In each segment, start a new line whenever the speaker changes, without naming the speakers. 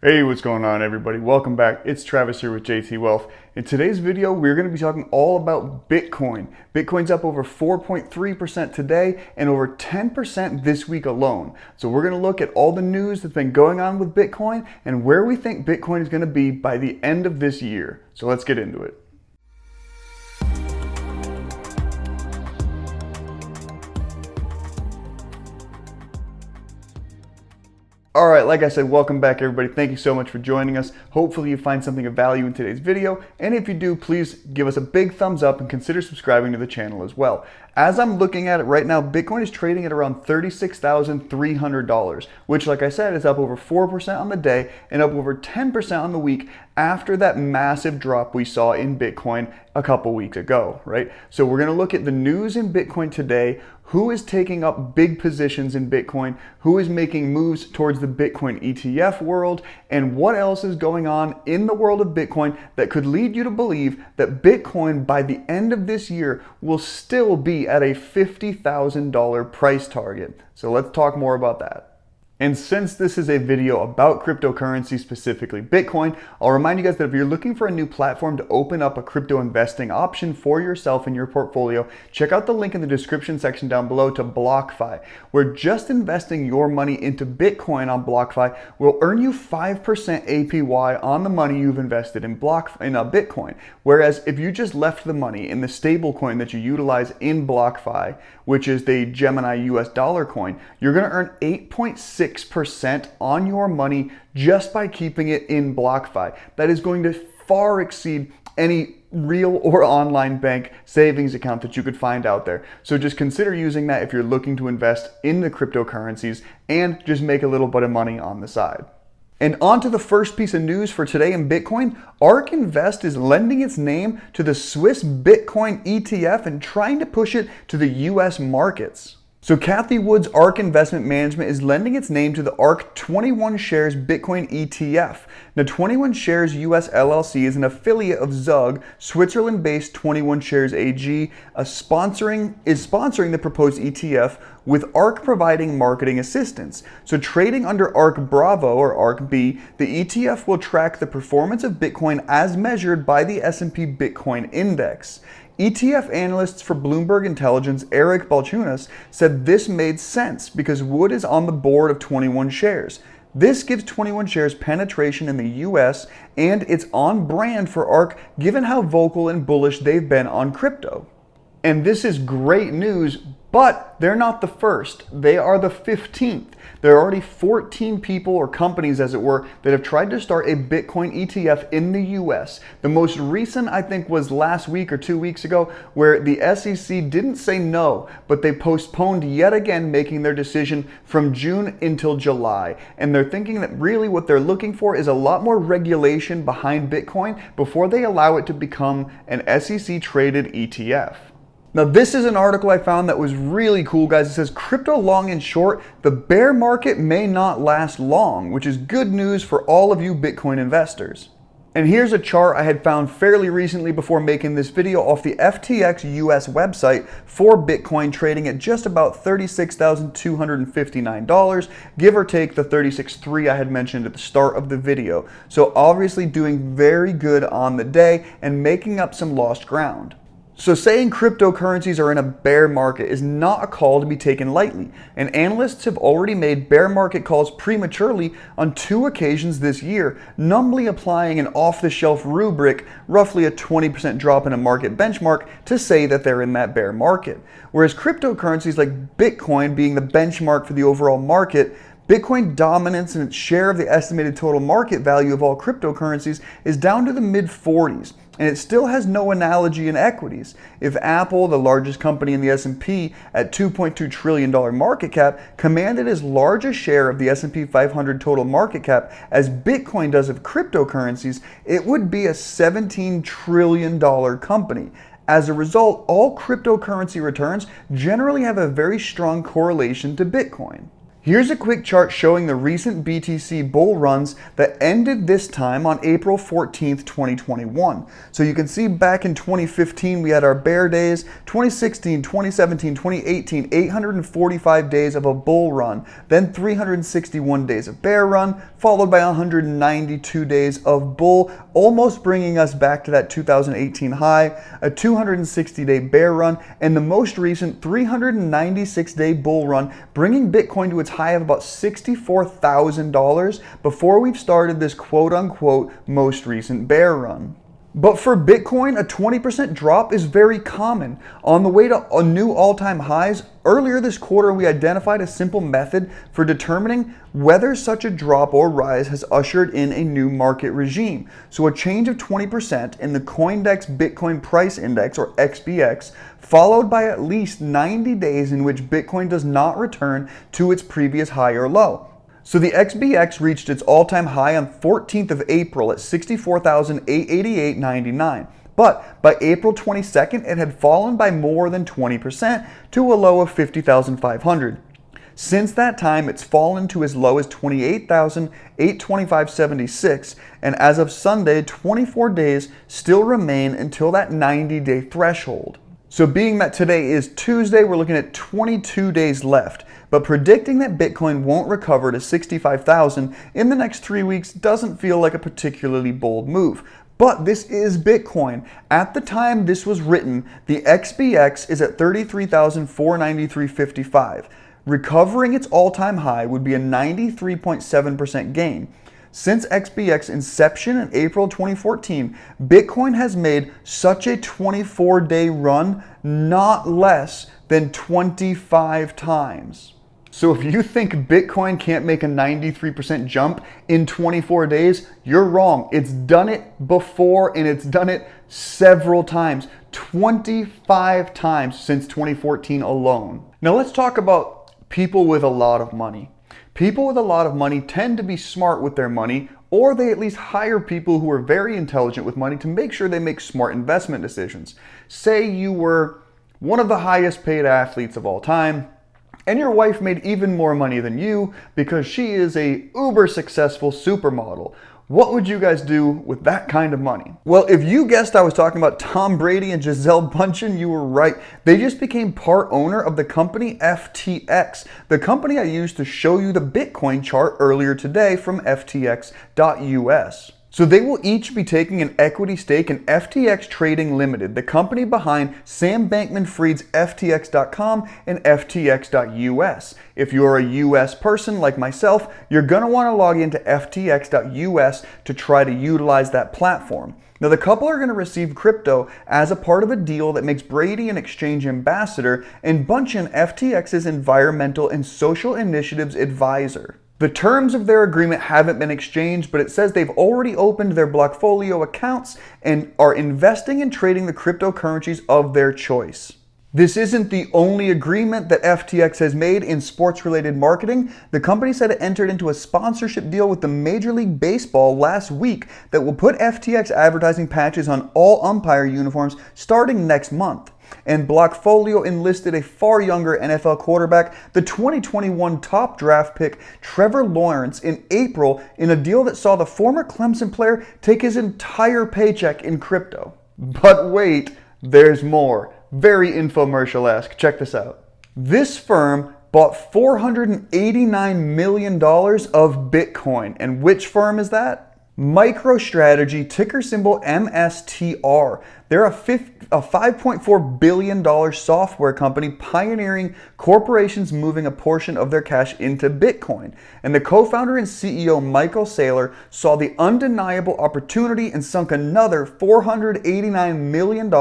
Hey, what's going on everybody? Welcome back. It's Travis here with JT Wealth. In today's video, we're going to be talking all about Bitcoin. Bitcoin's up over 4.3% today and over 10% this week alone. So we're going to look at all the news that's been going on with Bitcoin and where we think Bitcoin is going to be by the end of this year. So let's get into it. All right, like I said, welcome back everybody. Thank you so much for joining us. Hopefully you find something of value in today's video. And if you do, please give us a big thumbs up and consider subscribing to the channel as well. As I'm looking at it right now, Bitcoin is trading at around $36,300, which like I said, is up over 4% on the day and up over 10% on the week after that massive drop we saw in Bitcoin a couple weeks ago, right? So we're gonna look at the news in Bitcoin today, who is taking up big positions in Bitcoin, who is making moves towards the Bitcoin ETF world, and what else is going on in the world of Bitcoin that could lead you to believe that Bitcoin by the end of this year will still be at a $50,000 price target. So let's talk more about that. And since this is a video about cryptocurrency, specifically Bitcoin, I'll remind you guys that if you're looking for a new platform to open up a crypto investing option for yourself in your portfolio, check out the link in the description section down below to BlockFi, where just investing your money into Bitcoin on BlockFi will earn you 5% APY on the money you've invested in Bitcoin. Whereas if you just left the money in the stable coin that you utilize in BlockFi, which is the Gemini US dollar coin, you're gonna earn 8.6% on your money just by keeping it in BlockFi. That is going to far exceed any real or online bank savings account that you could find out there. So just consider using that if you're looking to invest in the cryptocurrencies and just make a little bit of money on the side. And on to the first piece of news for today in Bitcoin. Ark Invest is lending its name to the Swiss Bitcoin ETF and trying to push it to the US markets. So Cathie Wood's Ark Investment Management is lending its name to the Ark 21 Shares Bitcoin ETF. Now 21 Shares US LLC is an affiliate of Zug, Switzerland-based 21 Shares AG, is sponsoring the proposed ETF, with Ark providing marketing assistance. So trading under Ark Bravo or Ark B, the ETF will track the performance of Bitcoin as measured by the S&P Bitcoin Index. ETF analysts for Bloomberg Intelligence, Eric Balchunas, said this made sense because Wood is on the board of 21 Shares. This gives 21 Shares penetration in the US and it's on brand for Ark given how vocal and bullish they've been on crypto. And this is great news, but they're not the first. They are the 15th. There are already 14 people or companies, as it were, that have tried to start a Bitcoin ETF in the US. The most recent, I think, was last week or 2 weeks ago, where the SEC didn't say no, but they postponed yet again making their decision from June until July. And they're thinking that really what they're looking for is a lot more regulation behind Bitcoin before they allow it to become an SEC-traded ETF. Now this is an article I found that was really cool, guys. It says, crypto long and short, the bear market may not last long, which is good news for all of you Bitcoin investors. And here's a chart I had found fairly recently before making this video off the FTX US website for Bitcoin, trading at just about $36,259, give or take the $36,300 I had mentioned at the start of the video. So obviously doing very good on the day and making up some lost ground. So saying cryptocurrencies are in a bear market is not a call to be taken lightly, and analysts have already made bear market calls prematurely on 2 occasions this year, numbly applying an off-the-shelf rubric, roughly a 20% drop in a market benchmark, to say that they're in that bear market. Whereas cryptocurrencies like Bitcoin being the benchmark for the overall market, Bitcoin dominance and its share of the estimated total market value of all cryptocurrencies is down to the mid-40s. And it still has no analogy in equities. If Apple, the largest company in the S&P at $2.2 trillion market cap, commanded as large a share of the S&P 500 total market cap as Bitcoin does of cryptocurrencies, it would be a $17 trillion company. As a result, all cryptocurrency returns generally have a very strong correlation to Bitcoin. Here's a quick chart showing the recent BTC bull runs that ended this time on April 14th, 2021. So you can see back in 2015, we had our bear days, 2016, 2017, 2018, 845 days of a bull run, then 361 days of bear run, followed by 192 days of bull, almost bringing us back to that 2018 high, a 260-day bear run, and the most recent 396-day bull run, bringing Bitcoin to its high of about $64,000 before we've started this quote-unquote most recent bear run. But for Bitcoin, a 20% drop is very common. On the way to new all-time highs, earlier this quarter we identified a simple method for determining whether such a drop or rise has ushered in a new market regime. So a change of 20% in the CoinDex Bitcoin Price Index, or XBX, followed by at least 90 days in which Bitcoin does not return to its previous high or low. So the XBX reached its all-time high on 14th of April at 64,888.99. But by April 22nd, it had fallen by more than 20% to a low of 50,500. Since that time, it's fallen to as low as 28,825.76, and as of Sunday, 24 days still remain until that 90-day threshold. So being that today is Tuesday, we're looking at 22 days left. But predicting that Bitcoin won't recover to 65,000 in the next 3 weeks doesn't feel like a particularly bold move. But this is Bitcoin. At the time this was written, the XBX is at 33,493.55. Recovering its all-time high would be a 93.7% gain. Since XBX inception in April 2014, Bitcoin has made such a 24-day run not less than 25 times. So if you think Bitcoin can't make a 93% jump in 24 days, you're wrong. It's done it before, and it's done it several times, 25 times since 2014 alone. Now let's talk about people with a lot of money. People with a lot of money tend to be smart with their money, or they at least hire people who are very intelligent with money to make sure they make smart investment decisions. Say you were one of the highest paid athletes of all time, and your wife made even more money than you because she is a uber successful supermodel. What would you guys do with that kind of money? Well, if you guessed I was talking about Tom Brady and Gisele Bündchen, you were right. They just became part owner of the company FTX, the company I used to show you the Bitcoin chart earlier today from ftx.us. So they will each be taking an equity stake in FTX Trading Limited, the company behind Sam Bankman-Fried's FTX.com and FTX.us. If you're a US person like myself, you're going to want to log into FTX.us to try to utilize that platform. Now the couple are going to receive crypto as a part of a deal that makes Brady an exchange ambassador and Bündchen FTX's environmental and social initiatives advisor. The terms of their agreement haven't been exchanged, but it says they've already opened their Blockfolio accounts and are investing and trading the cryptocurrencies of their choice. This isn't the only agreement that FTX has made in sports-related marketing. The company said it entered into a sponsorship deal with the Major League Baseball last week that will put FTX advertising patches on all umpire uniforms starting next month. And Blockfolio enlisted a far younger NFL quarterback, the 2021 top draft pick Trevor Lawrence, in April in a deal that saw the former Clemson player take his entire paycheck in crypto. But wait, there's more. Very infomercial-esque. Check this out. This firm bought $489 million of Bitcoin. And which firm is that? MicroStrategy, ticker symbol MSTR. They're a $5.4 billion software company pioneering corporations moving a portion of their cash into Bitcoin. And the co-founder and CEO Michael Saylor saw the undeniable opportunity and sunk another $489 million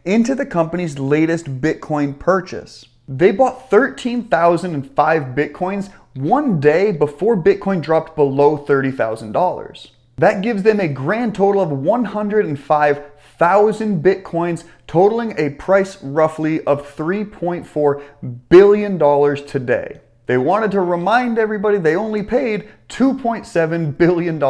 into the company's latest Bitcoin purchase. They bought 13,005 Bitcoins one day before Bitcoin dropped below $30,000. That gives them a grand total of 105,000 Bitcoins, totaling a price roughly of $3.4 billion today. They wanted to remind everybody they only paid $2.7 billion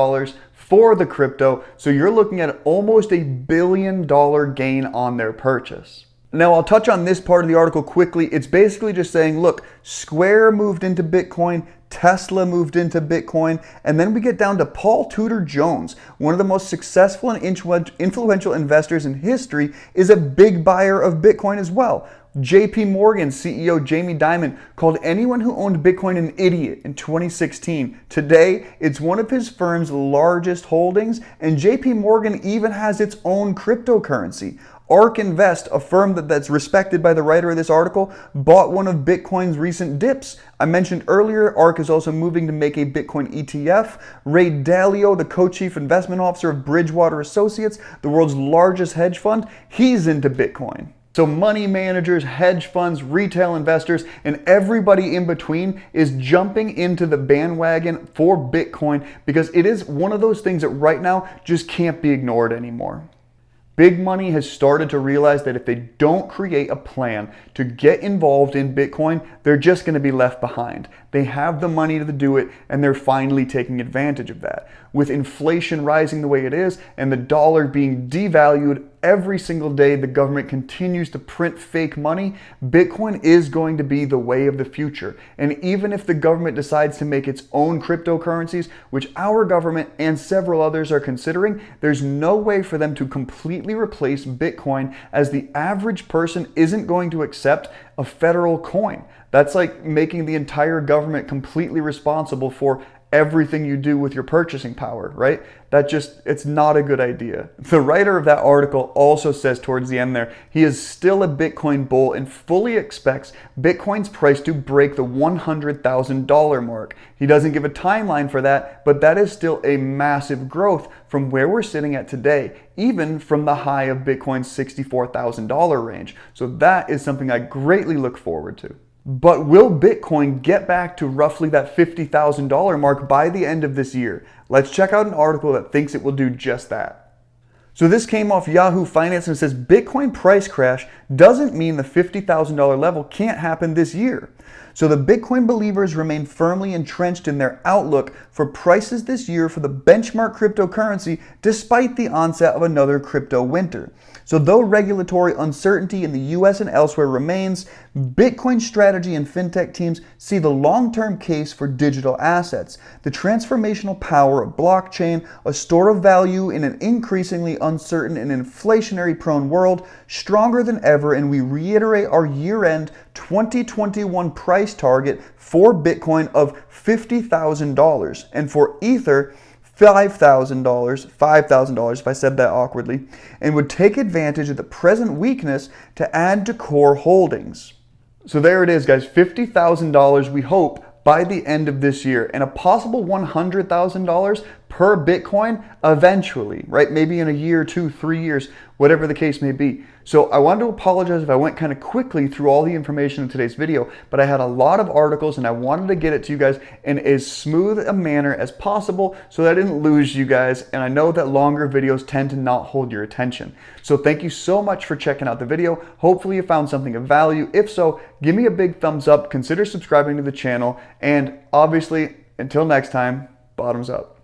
for the crypto, so you're looking at almost $1 billion gain on their purchase. Now, I'll touch on this part of the article quickly. It's basically just saying, look, Square moved into Bitcoin, Tesla moved into Bitcoin, and then we get down to Paul Tudor Jones, one of the most successful and influential investors in history, is a big buyer of Bitcoin as well. JP Morgan CEO Jamie Dimon called anyone who owned Bitcoin an idiot in 2016. Today, it's one of his firm's largest holdings, and JP Morgan even has its own cryptocurrency. Ark Invest, a firm that's respected by the writer of this article, bought one of Bitcoin's recent dips. I mentioned earlier, Ark is also moving to make a Bitcoin ETF. Ray Dalio, the co-chief investment officer of Bridgewater Associates, the world's largest hedge fund, he's into Bitcoin. So money managers, hedge funds, retail investors, and everybody in between is jumping into the bandwagon for Bitcoin because it is one of those things that right now just can't be ignored anymore. Big money has started to realize that if they don't create a plan to get involved in Bitcoin, they're just going to be left behind. They have the money to do it, and they're finally taking advantage of that. With inflation rising the way it is and the dollar being devalued every single day, the government continues to print fake money. Bitcoin is going to be the way of the future. And even if the government decides to make its own cryptocurrencies, which our government and several others are considering, there's no way for them to completely replace Bitcoin, as the average person isn't going to accept a federal coin. That's like making the entire government completely responsible for everything you do with your purchasing power, right? It's not a good idea. The writer of that article also says towards the end there, he is still a Bitcoin bull and fully expects Bitcoin's price to break the $100,000 mark. He doesn't give a timeline for that, but that is still a massive growth from where we're sitting at today, even from the high of Bitcoin's $64,000 range. So that is something I greatly look forward to. But will Bitcoin get back to roughly that $50,000 mark by the end of this year? Let's check out an article that thinks it will do just that. So this came off Yahoo Finance and says Bitcoin price crash doesn't mean the $50,000 level can't happen this year. So the Bitcoin believers remain firmly entrenched in their outlook for prices this year for the benchmark cryptocurrency, despite the onset of another crypto winter. So though regulatory uncertainty in the US and elsewhere remains, Bitcoin strategy and fintech teams see the long-term case for digital assets, the transformational power of blockchain, a store of value in an increasingly uncertain and inflationary-prone world, stronger than ever, and we reiterate our year-end 2021 price target for Bitcoin of $50,000 and for Ether $5,000 if I said that awkwardly, and would take advantage of the present weakness to add to core holdings. So there it is, guys, $50,000 we hope by the end of this year, and a possible $100,000 per Bitcoin eventually, right? Maybe in a year, 2, 3 years, whatever the case may be. So I wanted to apologize if I went kind of quickly through all the information in today's video, but I had a lot of articles and I wanted to get it to you guys in as smooth a manner as possible so that I didn't lose you guys. And I know that longer videos tend to not hold your attention. So thank you so much for checking out the video. Hopefully you found something of value. If so, give me a big thumbs up, consider subscribing to the channel, and obviously, until next time, bottoms up.